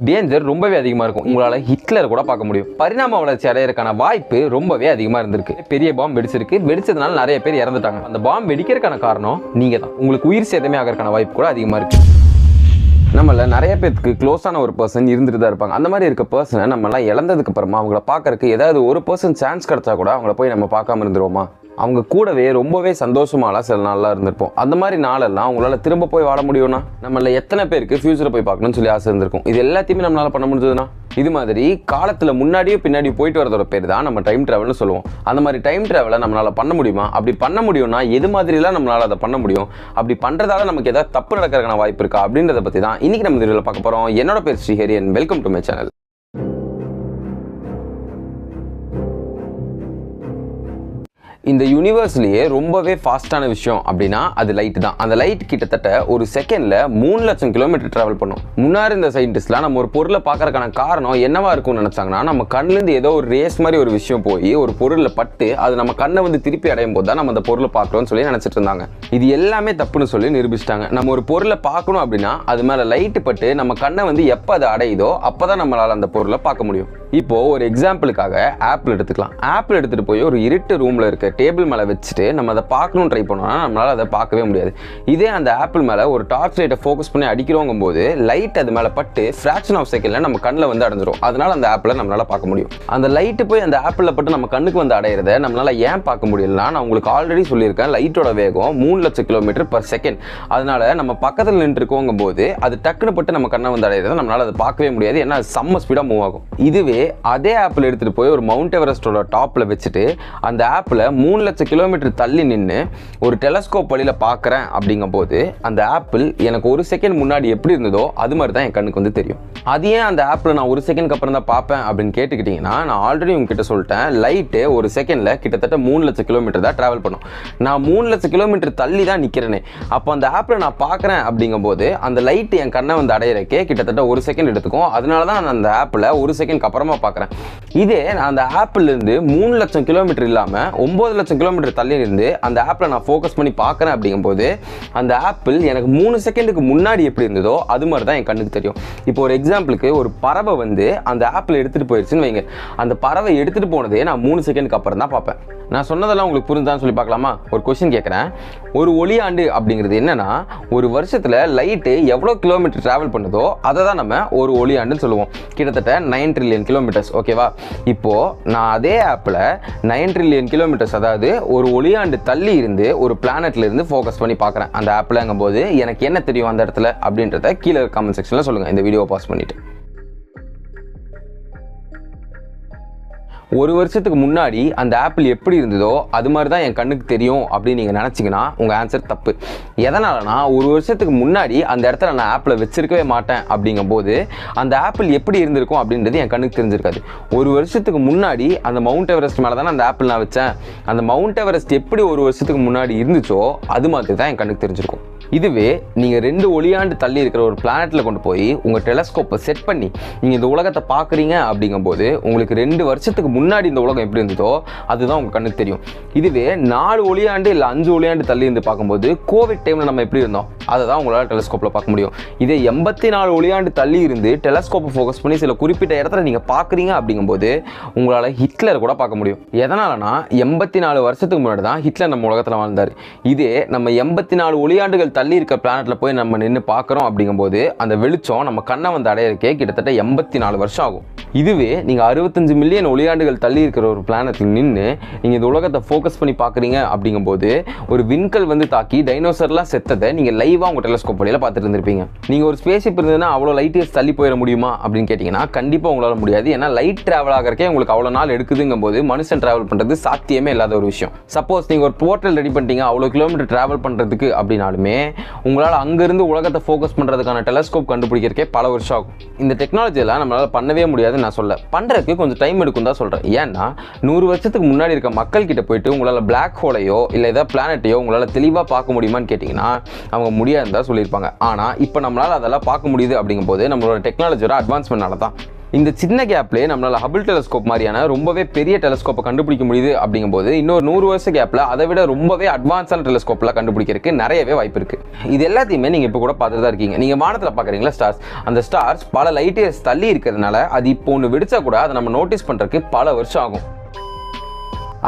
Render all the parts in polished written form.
Danger ரொம்பவே அதிகமாக இருக்கும். உங்களால் ஹிட்லர் கூட பார்க்க முடியும். பரிணாம வளர்ச்சி அடையிறதுக்கான வாய்ப்பு ரொம்பவே அதிகமாக இருந்திருக்கு. பெரிய பாம்பு வெடிச்சிருக்கு, வெடிச்சதுனால நிறைய பேர் இறந்துட்டாங்க. அந்த பாம்பு வெடிக்கிறதுக்கான காரணம் நீங்கள் தான். உங்களுக்கு உயிர் சேதமே ஆகிறதுக்கான வாய்ப்பு கூட அதிகமாக இருக்கு. நம்மள நிறைய பேருக்கு க்ளோஸான ஒரு பர்சன் இருந்துட்டு தான் இருப்பாங்க. அந்த மாதிரி இருக்க பர்சனை நம்மளாம் இழந்ததுக்கு அப்புறமா அவங்கள பார்க்கறதுக்கு ஏதாவது ஒரு பர்சன் சான்ஸ் கிடைச்சா கூட அவங்கள போய் நம்ம பார்க்காம இருந்துருவோமா? அவங்க கூடவே ரொம்பவே சந்தோஷமாலாம் சில நாள்லாம் இருந்திருப்போம். அந்த மாதிரி நாளெல்லாம் உங்களால் திரும்ப போய் வாழ முடியும்னா, நம்மள எத்தனை பேருக்கு ஃபியூச்சரை போய் பார்க்கணும்னு சொல்லி ஆசை இருந்திருக்கும். இது எல்லாத்தையுமே நம்மளால பண்ண முடிஞ்சதுன்னா, இது மாதிரி காலத்தில் முன்னாடியும் பின்னாடி போயிட்டு வரதோட பேர் தான் நம்ம டைம் ட்ராவல்னு சொல்லுவோம். அந்த மாதிரி டைம் ட்ராவலை நம்மளால பண்ண முடியுமா? அப்படி பண்ண முடியும்னா எது மாதிரிலாம் நம்மளால அதை பண்ண முடியும்? அப்படி பண்ணுறதால நமக்கு ஏதாவது தப்பு நடக்கிறதுக்கான வாய்ப்பு இருக்கா அப்படின்றத பற்றி தான் இன்னைக்கு நம்ம வீடியோவில் பார்க்க போகிறோம். என்னோட பேர் Srihari and welcome to my channel. இந்த யூனிவர்ஸ்லேயே ரொம்பவே ஃபாஸ்ட்டான விஷயம் அப்படின்னா அது லைட் தான். அந்த லைட் கிட்டத்தட்ட ஒரு செகண்டில் 3 லட்சம் கிலோமீட்டர் ட்ராவல் பண்ணும். முன்னாடி இந்த சயின்டிஸ்ட்லாம் நம்ம ஒரு பொருளை பார்க்கறதுக்கான காரணம் என்னவா இருக்கும்னு நினச்சாங்கன்னா, நம்ம கண்ணிலேருந்து ஏதோ ஒரு ரேஸ் மாதிரி ஒரு விஷயம் போய் ஒரு பொருளில் பட்டு அது நம்ம கண்ணை வந்து திருப்பி அடையும் போது தான் நம்ம அந்த பொருளை பார்க்குறோம்னு சொல்லி நினச்சிட்டு இருந்தாங்க. இது எல்லாமே தப்புன்னு சொல்லி நிரூபிச்சிட்டாங்க. நம்ம ஒரு பொருளை பார்க்கணும் அப்படின்னா அது மேலே லைட்டு பட்டு நம்ம கண்ணை வந்து எப்போ அது அடையுதோ அப்போ தான் நம்மளால் அந்த பொருளை பார்க்க முடியும். இப்போ ஒரு எக்ஸாம்பிளுக்காக ஆப்பிள் எடுத்துக்கலாம். ஆப்பிள் எடுத்துகிட்டு போய் ஒரு இருட்டு ரூமில் இருக்க டேபிள் மேலே வச்சுட்டு நம்ம அதை பார்க்கணும்னு ட்ரை பண்ணோம்னா நம்மளால் அதை பார்க்கவே முடியாது. இதே அந்த ஆப்பிள் மேலே ஒரு டார்ச் லைட்டை ஃபோக்கஸ் பண்ணி அடிக்கிறோங்கும் போது லைட் அது மேலே பட்டு ஃப்ராக்ஷன் ஆஃப் செகண்டில் நம்ம கண்ணில் வந்து அடைஞ்சிரும். அதனால அந்த ஆப்பிளை நம்மளால் பார்க்க முடியும். அந்த லைட்டு போய் அந்த ஆப்பிளில் பட்டு நம்ம கண்ணுக்கு வந்து அடையிறத நம்மளால் ஏன் பார்க்க முடியலன்னா, நான் உங்களுக்கு ஆல்ரெடி சொல்லியிருக்கேன், லைட்டோட வேகம் 3 லட்சம் கிலோமீட்டர் பர் செகண்ட். அதனால நம்ம பக்கத்தில் நின்று இருக்கோங்கும் போது அது டக்குன்னு பட்டு நம்ம கண்ணை வந்து அடையிறத நம்மளால் அதை பார்க்கவே முடியாது. ஏன்னா அது செம்ம ஸ்பீடாக மூவ் ஆகும். இதுவே அதே ஆப்பிள் எடுத்துகிட்டு போய் ஒரு மவுண்ட் எவரெஸ்டோட டாப்பில் வச்சுட்டு அந்த ஆப்பில் 3 லட்சம் கிலோமீட்டர் தள்ளி நின்று ஒரு டெலஸ்கோப் வழியில் பார்க்குறேன் அப்படிங்கும் போது அந்த ஆப்பிள் எனக்கு ஒரு செகண்ட் முன்னாடி எப்படி இருந்ததோ அது மாதிரி தான் என் கண்ணுக்கு வந்து தெரியும். அது ஏன் அந்த ஆப்பிள் நான் ஒரு செகண்ட்க்கு அப்புறம் தான் பார்ப்பேன் அப்படின்னு கேட்டுக்கிட்டிங்கன்னா, நான் ஆல்ரெடி உங்ககிட்ட சொல்லிட்டேன், லைட்டு ஒரு செகண்டில் கிட்டத்தட்ட 3 லட்சம் கிலோமீட்டர் தான் ட்ராவல் பண்ணும். நான் 3 லட்சம் கிலோமீட்டர் தள்ளி தான் நிற்கிறேனே. அப்போ அந்த ஆப்பிளை நான் பார்க்குறேன் அப்படிங்கும்போது அந்த லைட்டு என் கண்ணை வந்து அடையிறக்கே கிட்டத்தட்ட ஒரு செகண்ட் எடுத்துக்கும். அதனால தான் நான் அந்த ஆப்பிளை ஒரு செகண்ட்க்கு அப்புறமா பார்க்குறேன். இதே நான் அந்த ஆப்பிள் இருந்து 3 லட்சம் கிலோமீட்டர் இல்லாமல் 9 லட்சம் கிலோமீட்டர் தள்ளி இருந்து அந்த ஆப்பிளை நான் ஃபோக்கஸ் பண்ணி பார்க்குறேன் அப்படிங்கும்போது அந்த ஆப்பிள் எனக்கு 3 செகண்டுக்கு முன்னாடி எப்படி இருந்ததோ அது மாதிரி தான் என் கண்ணுக்கு தெரியும். இப்போ ஒரு எக்ஸாம்பிளுக்கு ஒரு பறவை வந்து அந்த ஆப்பிள் எடுத்துகிட்டு போயிடுச்சுன்னு வைங்க. அந்த பறவை எடுத்துகிட்டு போனதே நான் 3 செகண்டுக்கு அப்புறம் தான் பார்ப்பேன். நான் சொன்னதெல்லாம் உங்களுக்கு புரிஞ்சுதான்னு சொல்லி பார்க்கலாமா? ஒரு கொஸ்டின் கேட்குறேன். ஒரு ஒளியாண்டு அப்படிங்கிறது என்னன்னா, ஒரு வருஷத்தில் லைட்டு எவ்வளோ கிலோமீட்டர் ட்ராவல் பண்ணுதோ அதை தான் நம்ம ஒரு ஒளியாண்டுன்னு சொல்லுவோம். கிட்டத்தட்ட 9 ட்ரில்லியன் கிலோமீட்டர்ஸ். ஓகேவா? இப்போது நான் அதே ஆப்பில் 9 ட்ரில்லியன் கிலோமீட்டர்ஸ், அதாவது ஒரு ஒளியாண்டு தள்ளி இருந்து ஒரு பிளானட்ல இருந்து ஃபோக்கஸ் பண்ணி பார்க்குறேன் அந்த ஆப்பிள்ங்கும் போது எனக்கு என்ன தெரியும் அந்த இடத்துல அப்படின்றத கீழே கமெண்ட் செக்ஷனில் சொல்லுங்கள். இந்த வீடியோவை பாஸ் பண்ணிவிட்டு ஒரு வருஷத்துக்கு முன்னாடி அந்த ஆப்பிள் எப்படி இருந்ததோ அது மாதிரி தான் என் கண்ணுக்கு தெரியும் அப்படின்னு நீங்கள் நினச்சிங்கன்னா உங்கள் ஆன்சர் தப்பு. எதனாலனா, ஒரு வருஷத்துக்கு முன்னாடி அந்த இடத்துல நான் ஆப்பிளை வச்சிருக்கவே மாட்டேன் அப்படிங்கும்போது அந்த ஆப்பிள் எப்படி இருந்திருக்கும் அப்படின்றது என் கண்ணுக்கு தெரிஞ்சிருக்காது. ஒரு வருஷத்துக்கு முன்னாடி அந்த மவுண்ட் எவரெஸ்ட் மேலே தானே அந்த ஆப்பிள் நான் வச்சேன். அந்த மவுண்ட் எவரெஸ்ட் எப்படி ஒரு வருஷத்துக்கு முன்னாடி இருந்துச்சோ அது மாதிரி தான் என் கண்ணுக்கு தெரிஞ்சிருக்கும். இதுவே நீங்கள் 2 ஒளியாண்டு தள்ளி இருக்கிற ஒரு பிளானட்டில் கொண்டு போய் உங்கள் டெலஸ்கோப்பை செட் பண்ணி நீங்கள் இந்த உலகத்தை பார்க்குறீங்க அப்படிங்கும்போது உங்களுக்கு 2 வருஷத்துக்கு முன்னாடி இந்த உலகம் எப்படி இருந்ததோ அதுதான் உங்கள் கண்ணுக்கு தெரியும். இதுவே 4 ஒளியாண்டு இல்லை 5 ஒளியாண்டு தள்ளி இருந்து பார்க்கும்போது கோவிட் டைமில் நம்ம எப்படி இருந்தோம் அதை தான் உங்களால் டெலஸ்கோப்பில் பார்க்க முடியும். இதே 84 ஒளியாண்டு தள்ளி இருந்து டெலஸ்கோப்பை ஃபோக்கஸ் பண்ணி சில குறிப்பிட்ட இடத்துல நீங்கள் பார்க்குறீங்க அப்படிங்கும்போது உங்களால் ஹிட்லர் கூட பார்க்க முடியும். எதனாலனா, 84 வருஷத்துக்கு முன்னாடி தான் ஹிட்லர் நம்ம உலகத்தில் வாழ்ந்தார். இதே நம்ம 84 ஒளியாண்டுகள் தள்ளி இருக்க பிளானட்ல போய் நம்ம நின்று பார்க்குறோம் அப்படிங்கும்போது அந்த வெளிச்சம் நம்ம கண்ணை வந்து அடையிறக்கே கிட்டத்தட்ட 84 வருஷம் ஆகும். இதுவே நீங்கள் 65 மில்லியன் ஒளியாண்டுகள் தள்ளி இருக்கிற ஒரு பிளானட்ல நின்று நீங்கள் இந்த உலகத்தை ஃபோக்கஸ் பண்ணி பார்க்குறீங்க அப்படிங்கும்போது ஒரு விண்கல் வந்து தாக்கி டைனோசர்லாம் செத்ததை நீங்கள் லைவாக உங்கள் டெலஸ்கோப் வழியில் பார்த்துட்டு இருந்திருப்பீங்க. நீங்கள் ஒரு ஸ்பேஸ்ஷிப் இருந்ததுன்னா அவ்வளோ லைட் இயர்ஸ் தள்ளி போயிட முடியுமா அப்படின்னு கேட்டிங்கன்னா கண்டிப்பாக உங்களால் முடியாது. ஏன்னா லைட் ட்ராவல் ஆகிறக்கே உங்களுக்கு அவ்வளோ நாள் எடுக்குதுங்கும் போது மனுஷன் ட்ராவல் பண்ணுறது சாத்தியமே இல்லாத ஒரு விஷயம். சப்போஸ் நீங்கள் ஒரு போர்ட்டல் ரெடி பண்ணிட்டீங்க அவ்வளோ கிலோமீட்டர் ட்ராவல் பண்ணுறதுக்கு அப்படின்னாலுமே உங்களால் அங்கேருந்து உலகத்தை ஃபோக்கஸ் பண்ணுறதுக்கான டெலஸ்கோப் கண்டுபிடிக்கிறக்கே பல வருஷம் ஆகும். இந்த டெக்னாலஜியெல்லாம் நம்மளால் பண்ணவே முடியாதுன்னு நான் சொல்ல, பண்ணுறதுக்கு கொஞ்சம் டைம் எடுக்கும் தான் சொல்கிறேன். ஏன்னா 100 வருஷத்துக்கு முன்னாடி இருக்க மக்கள் கிட்ட போயிட்டு உங்களால் பிளாக் ஹோலையோ இல்லை ஏதாவது பிளானட்டையோ உங்களால் தெளிவாக பார்க்க முடியுமான்னு கேட்டிங்கன்னா அவங்க முடியாதுன்னு தான் சொல்லியிருப்பாங்க. ஆனால் இப்போ நம்மளால் அதெல்லாம் பார்க்க முடியுது அப்படிங்கும்போது நம்மளோட டெக்னாலஜியோட அட்வான்ஸ்மெண்ட்னால தான். இந்த சின்ன கேப்லேயே நம்மளால் ஹபிள் டெலஸ்கோப் மாதிரியான ரொம்பவே பெரிய டெலஸ்கோப்பை கண்டுபிடிக்க முடியுது அப்படிங்கும்போது இன்னொரு 100 வருஷ கேப்பில் அதை விட ரொம்பவே அட்வான்ஸான டெலஸ்கோப்லாம் கண்டுபிடிக்கிறதுக்கு நிறையவே வாய்ப்பு இருக்குது. இது எல்லாத்தையுமே நீங்கள் இப்போ கூட பார்த்துட்டு தான் இருக்கீங்க. நீங்கள் வானத்தில் பார்க்குறீங்களா ஸ்டார்ஸ், அந்த ஸ்டார்ஸ் பல லைட் இயர்ஸ் தள்ளி இருக்கிறதுனால அது இப்போ ஒன்று வெடிச்சா கூட அதை நம்ம நோட்டீஸ் பண்ணுறதுக்கு பல வருஷம் ஆகும்.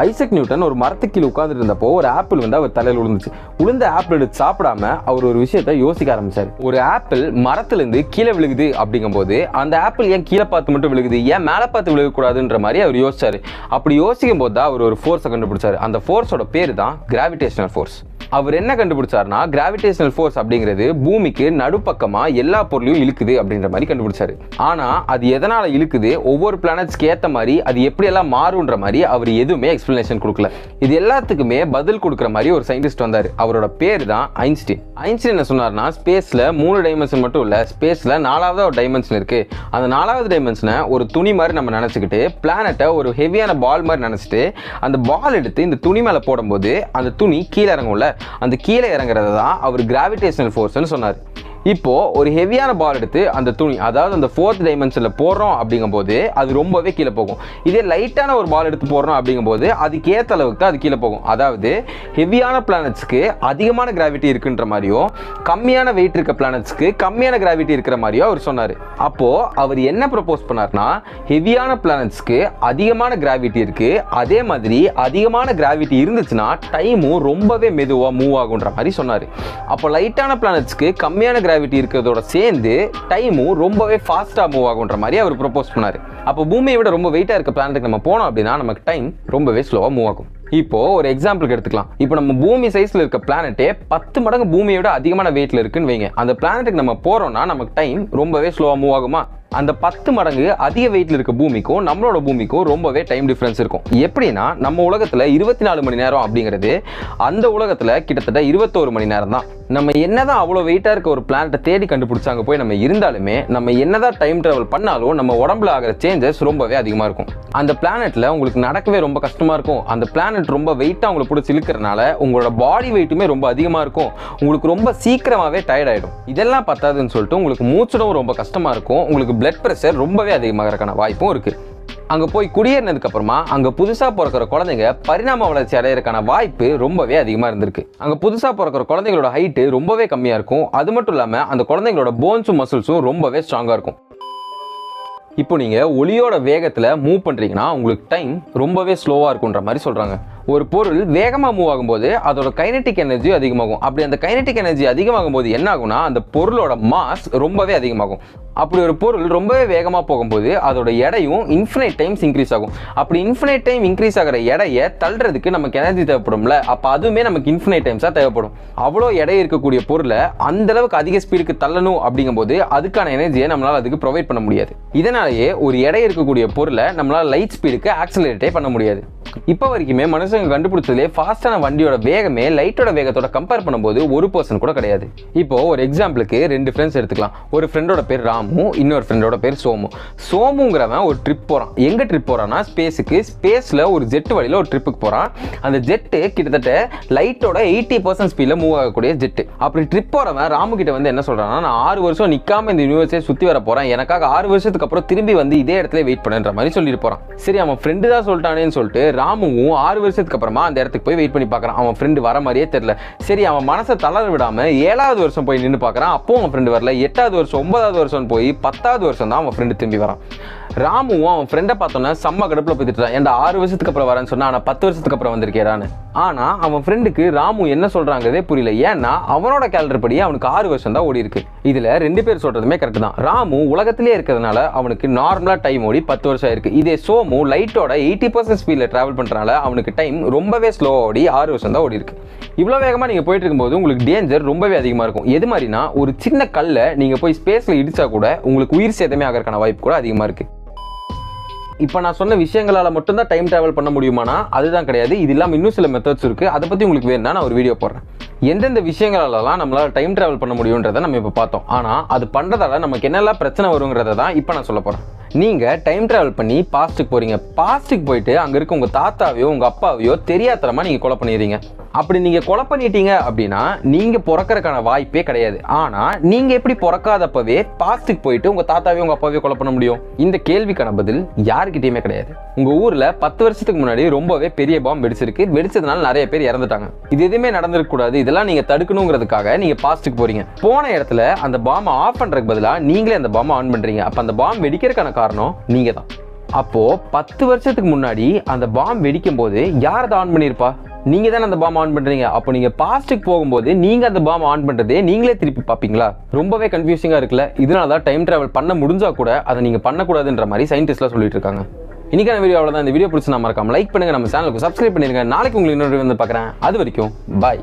ஐசக் நியூட்டன் ஒரு மரத்துக்கு கீழே உட்காந்துட்டு இருந்தப்போ ஒரு ஆப்பிள் வந்து அவர் தலையில் விழுந்துச்சு. விழுந்த ஆப்பிள் எடுத்து சாப்பிடாம அவர் ஒரு விஷயத்த யோசிக்க ஆரம்பிச்சார். ஒரு ஆப்பிள் மரத்துலேருந்து கீழே விழுகுது அப்படிங்கும்போது அந்த ஆப்பிள் ஏன் கீழே பார்த்து மட்டும் விழுகுது, ஏன் மேலே பார்த்து விழுகக்கூடாதுன்ற மாதிரி அவர் யோசிச்சாரு. அப்படி யோசிக்கும் போது தான் அவர் ஒரு ஃபோர்ஸை கண்டுபிடிச்சாரு. அந்த ஃபோர்ஸோட பேர் தான் கிராவிடேஷனல் ஃபோர்ஸ். அவர் என்ன கண்டுபிடிச்சாருன்னா, கிராவிடேஷனல் ஃபோர்ஸ் அப்படிங்கிறது பூமிக்கு நடுப்பக்கமா எல்லா பொருளையும் இழுக்குது அப்படின்ற மாதிரி கண்டுபிடிச்சாரு. ஆனா அது எதனால இழுக்குது, ஒவ்வொரு பிளானட்ஸ்க்கு ஏற்ற மாதிரி அது எப்படியெல்லாம் மாறுன்ற மாதிரி அவர் எதுவுமே எக்ஸ்பிளனேஷன் கொடுக்கல. இது எல்லாத்துக்குமே பதில் கொடுக்குற மாதிரி ஒரு சயின்டிஸ்ட் வந்தார். அவரோட பேர் தான் ஐன்ஸ்டீன். ஐன்ஸ்டீன் என்ன சொன்னார்னா, ஸ்பேஸ்ல 3 டைமென்ஷன் மட்டும் இல்ல, ஸ்பேஸ்ல 4வது ஒரு டைமென்ஷன் இருக்கு. அந்த 4வது டைமென்ஷனை ஒரு துணி மாதிரி நம்ம நினைச்சுக்கிட்டு, பிளானட்டை ஒரு ஹெவியான பால் மாதிரி நினைச்சிட்டு அந்த பால் எடுத்து இந்த துணி மேல போடும்போது அந்த துணி கீழே இறங்கும்ல, அந்த கீழே இறங்குறது தான் அவர் கிராவிடேஷனல் ஃபோர்ஸ்னு சொன்னார். இப்போ ஒரு ஹெவியான பால் எடுத்து அந்த துணி, அதாவது அந்த 4th டைமென்ஷன்ல போடுறோம் அப்படிங்கும்போது அது ரொம்பவே கீழே போகும். இதே லைட்டான ஒரு பால் எடுத்து போடுறோம் அப்படிங்கும்போது அதுக்கு ஏற்ற அளவுக்கு அது கீழே போகும். அதாவது ஹெவியான பிளானட்ஸ்க்கு அதிகமான கிராவிட்டி இருக்குன்ற மாதிரியோ, கம்மியான வெயிட் இருக்க பிளானட்ஸ்க்கு கம்மியான கிராவிட்டி இருக்கிற மாதிரியோ அவர் சொன்னார். அப்போ அவர் என்ன ப்ரப்போஸ் பண்ணார்னா, ஹெவியான பிளானட்ஸ்க்கு அதிகமான கிராவிட்டி இருக்கு, அதே மாதிரி அதிகமான கிராவிட்டி இருந்துச்சுன்னா டைமும் ரொம்பவே மெதுவாக மூவ் ஆகுன்ற மாதிரி சொன்னார். அப்போ லைட்டான பிளானட்ஸ்க்கு கம்மியான கிராவிட்டி இருக்கிறதோட சேர்ந்து டைமும் ரொம்பவே ஃபாஸ்டா மூவ் ஆகுன்ற மாதிரி அவர் ப்ரப்போஸ் பண்ணாரு. அப்போ பூமியை விட ரொம்ப வெயிட்டா இருக்க பிளானட்டுக்கு நம்ம போனோம் அப்படின்னா நமக்கு டைம் ரொம்பவே ஸ்லோவா மூவ் ஆகும். இப்போ ஒரு எக்ஸாம்பிளுக்கு எடுத்துக்கலாம். இப்போ நம்ம பூமி சைஸ்ல இருக்க பிளானட்டே 10 மடங்கு பூமியோட அதிகமான வெயிட்ல இருக்குன்னு வைங்க. அந்த பிளானட்டுக்கு நம்ம போறோம்னா நமக்கு டைம் ரொம்பவே ஸ்லோவா மூவ் ஆகுமா? அந்த 10 மடங்கு அதிக வெயிட்ல இருக்க பூமிக்கும் நம்மளோட பூமிக்கும் ரொம்பவே டைம் டிஃபரன்ஸ் இருக்கும். எப்படின்னா, நம்ம உலகத்துல 24 மணி நேரம் அப்படிங்கிறது அந்த உலகத்துல கிட்டத்தட்ட 21 மணி நேரம் தான். நம்ம என்னதான் அவ்வளோ வெயிட்டா இருக்க ஒரு பிளானட்டை தேடி கண்டுபிடிச்சாங்க போய் நம்ம இருந்தாலுமே, நம்ம என்னதான் டைம் டிராவல் பண்ணாலும் நம்ம உடம்புல ஆகிற சேஞ்சஸ் ரொம்பவே அதிகமா இருக்கும். அந்த பிளானட்ல உங்களுக்கு நடக்கவே ரொம்ப கஷ்டமா இருக்கும். அந்த பிளானட் ரொம்ப வெயிட்டா உங்களை பிடிச்சி இழுக்கிறதுனால உங்களோட பாடி வெயிட்டுமே ரொம்ப அதிகமா இருக்கும். உங்களுக்கு ரொம்ப சீக்கிரமாவே டயர்ட் ஆயிடும். இதெல்லாம் பத்தாதுன்னு சொல்லிட்டு உங்களுக்கு மூச்சிடவும் ரொம்ப கஷ்டமா இருக்கும். உங்களுக்கு பிளட் பிரஷர் ரொம்பவே அதிகமாகறதுக்கான வாய்ப்பும் இருக்கு. அங்க போய் குடியேறினதுக்கு அப்புறமா அங்க புதுசா பிறக்கிற குழந்தைங்க பரிணாம வளர்ச்சி அடையறதுக்கான வாய்ப்பு ரொம்பவே அதிகமா இருந்திருக்கு. அங்க புதுசா பிறக்கிற குழந்தைங்களோட ஹைட்டு ரொம்பவே கம்மியா இருக்கும். அது மட்டும் இல்லாம அந்த குழந்தைங்களோட போன்ஸும் மசில்ஸும் ரொம்பவே ஸ்ட்ராங்கா இருக்கும். இப்போ நீங்க ஒளியோட வேகத்துல மூவ் பண்றீங்கன்னா உங்களுக்கு டைம் ரொம்பவே ஸ்லோவா இருக்குன்ற மாதிரி சொல்றாங்க. ஒரு பொருள் வேகமாக மூவ் ஆகும்போது அதோட கைனெட்டிக் எனர்ஜி அதிகமாகும். அப்படி அந்த கைனெட்டிக் எனர்ஜி அதிகமாகும் போது என்ன ஆகும்னா, அந்த பொருளோட மாஸ் ரொம்பவே அதிகமாகும். அப்படி ஒரு பொருள் ரொம்பவே வேகமாக போகும்போது அதோட எடையும் இன்ஃபினைட் டைம்ஸ் இன்க்ரீஸ் ஆகும். அப்படி இன்ஃபினைட் டைம் இன்க்ரீஸ் ஆகிற எடையை தள்ளுறதுக்கு நமக்கு எனர்ஜி தேவைப்படும்ல, அப்போ அதுவுமே நமக்கு இன்ஃபினைட் டைம்ஸாக தேவைப்படும். அவ்வளோ எடை இருக்கக்கூடிய பொருளை அந்த அளவுக்கு அதிக ஸ்பீடுக்கு தள்ளணும் அப்படிங்கும்போது அதுக்கான எனர்ஜியை நம்மளால் அதுக்கு ப்ரொவைட் பண்ண முடியாது. இதனாலேயே ஒரு எடை இருக்கக்கூடிய பொருளை நம்மளால் லைட் ஸ்பீடுக்கு ஆக்சிலரேட்டே பண்ண முடியாது. இப்போ வரைக்குமே மனுஷங்க கண்டுபிடிச்சதுலேயே ஃபாஸ்டான வண்டியோட வேகமே லைட்டோட வேகத்தோட கம்பேர் பண்ணும்போது 1% கூட கிடையாது. இப்போ ஒரு எக்ஸாம்பிளுக்கு 2 ஃப்ரெண்ட்ஸ் எடுத்துக்கலாம். ஒரு ஃப்ரெண்டோட பேர் ராமு, இன்னொரு ஃப்ரெண்டோட பேர் சோமு. சோமுங்கிறவன் ஒரு ட்ரிப் போறான். எங்க ட்ரிப் போறான்னா ஸ்பேஸுக்கு. ஸ்பேஸ்ல ஒரு ஜெட் வழியில ஒரு ட்ரிப்புக்கு போறான். அந்த ஜெட்டு கிட்டத்தட்ட லைட்டோட 80% ஸ்பீட்ல மூவ் ஆகக்கூடிய ஜெட்டு. அப்படி ட்ரிப் போறவன் ராமு கிட்ட வந்து என்ன சொல்றான்னா, நான் 6 வருஷம் நிக்காம இந்த யூனிவர்ஸை சுத்தி வர போறேன், எனக்காக 6 வருஷத்துக்கு அப்புறம் திரும்பி வந்து இதே இடத்துல வெயிட் பண்ணுன்ற மாதிரி சொல்லிட்டு போறான். சரி, அவன் ஃப்ரெண்டு தான் சொல்லிட்டானேன்னு சொல்லிட்டு ராமுவும் 6 வருஷத்துக்கு அப்புறமா அந்த இடத்துக்கு போய் வெயிட் பண்ணி பார்க்கறான். அவன் ஃப்ரெண்டு வர மாதிரியே தெரியல. சரி, அவன் மனசை தளர விடாம 7வது வருஷம் போய் நின்று பார்க்கறான். அப்போ அவன் ஃப்ரெண்டு வரல. 8வது வருஷம், 9வது வருஷம் போய் 10வது வருஷம் தான் அவன் ஃப்ரெண்டு திரும்பி வரான். ராமுவும் அவன் ஃப்ரெண்டை பார்த்தோன்னா செம்ம கடுப்புல போயிட்டான். ஏன்டா 6 வருஷத்துக்கு அப்புறம் வரேன்னு சொன்னா, ஆனா 10 வருஷத்துக்கு அப்புறம் வந்திருக்கேடான்னு. ஆனா அவன் ஃப்ரெண்டுக்கு ராமு என்ன சொல்றாங்கிறதே புரியல. ஏன்னா அவனோட கேலண்டர் படி அவனுக்கு 6 வருஷம் தான் ஓடி இருக்கு. இதுல 2 பேர் சொல்றதுமே கரெக்ட் தான். ராமு உலகத்திலே இருக்கிறதுனால அவனுக்கு நார்மலா டைம் ஓடி 10 வருஷம் இருக்கு. இதே சோமு லைட்டோட 80% ஸ்பீட்ல டிராவல் பண்றதுனால அவனுக்கு டைம் ரொம்பவே ஸ்லோ ஓடி 6 வருஷம் தான் ஓடி இருக்கு. இவ்வளவு வேகமா நீங்க போயிட்டு இருக்கும்போது உங்களுக்கு டேஞ்சர் ரொம்பவே அதிகமா இருக்கும். எது மாதிரினா, ஒரு சின்ன கல்லை நீங்க போய் ஸ்பேஸ்ல இடிச்சா கூட உங்களுக்கு உயிர் சேதமே ஆகிறதுக்கான வாய்ப்பு கூட அதிகமா இருக்கு. இப்போ நான் சொன்ன விஷயங்களால் மட்டும்தான் டைம் டிராவல் பண்ண முடியுமானா அதுதான் கிடையாது. இது இல்லாமல் இன்னும் சில மெத்தட்ஸ் இருக்குது. அதை பற்றி உங்களுக்கு வேணும்னா நான் ஒரு வீடியோ போடுறேன். எந்தெந்த விஷயங்களாலலாம் நம்மளால் டைம் டிராவல் பண்ண முடியுன்றதை நம்ம இப்போ பார்த்தோம். ஆனால் அது பண்ணுறதால நமக்கு என்னெல்லாம் பிரச்சனை வருங்கிறத தான் இப்போ நான் சொல்ல போகிறேன். நீங்கள் டைம் டிராவல் பண்ணி பாஸ்ட்டுக்கு போகிறீங்க. பாஸ்ட்டுக்கு போயிட்டு அங்கே இருக்க உங்கள் தாத்தாவையோ உங்கள் அப்பாவையோ தெரியாதனமாக நீங்கள் கொலை பண்ணிடுறீங்க. அப்படி நீங்க கொலை பண்ணிட்டீங்க அப்படின்னா நீங்க பிறக்கறதுக்கான வாய்ப்பே கிடையாது. ஆனா நீங்க எப்படி பிறக்காதப்பவே பாஸ்டுக்கு போயிட்டு உங்க தாத்தாவே உங்க அப்பாவே கொலை பண்ண முடியும்? இந்த கேள்விக்கான பதில் யாருக்கிட்டயுமே கிடையாது. உங்க ஊர்ல 10 வருஷத்துக்கு முன்னாடி ரொம்பவே பெரிய பாம்பு வெடிச்சிருக்கு. வெடிச்சதுனால நிறைய பேர் இறந்துட்டாங்க. இது எதுவுமே நடந்திருக்க கூடாது, இதெல்லாம் நீங்க தடுக்கணுங்கிறதுக்காக நீங்க பாஸ்டுக்கு போறீங்க. போன இடத்துல அந்த பாம்பை ஆஃப் பண்றதுக்கு பதிலா நீங்களே அந்த பாம்பை ஆன் பண்றீங்க. அப்ப அந்த பாம்பு வெடிக்கிறதுக்கான காரணம் நீங்க தான். அப்போ 10 வருஷத்துக்கு முன்னாடி அந்த பாம்பு வெடிக்கும் போது யார் அதை ஆன் பண்ணியிருப்பா? நீங்க தானே அந்த பாம்பு ஆன் பண்றீங்க. அப்போ நீங்க பாஸ்டுக்கு போகும்போது நீங்க அந்த பாம்பு ஆன் பண்றதே நீங்களே திருப்பி பார்ப்பீங்களா? ரொம்பவே கன்ஃபியூசிங்கா இருக்குல்ல. இதனாலதான் டைம் டிராவல் பண்ண முடிஞ்சா கூட அதை நீங்க பண்ணக்கூடாதுன்ற மாதிரி சயின்டிஸ்ட்லாம் சொல்லிட்டு இருக்காங்க. இன்னைக்கான வீடியோ அவ்வளவுதான். இந்த வீடியோ பிடிச்சி மறக்காம லைக் பண்ணுங்க, நம்ம சேனலுக்கு சப்ஸ்கிரைப் பண்ணிருங்க. நாளைக்கு உங்களுக்கு இன்னொரு வந்து பார்க்குறேன். அது வரைக்கும் பாய்.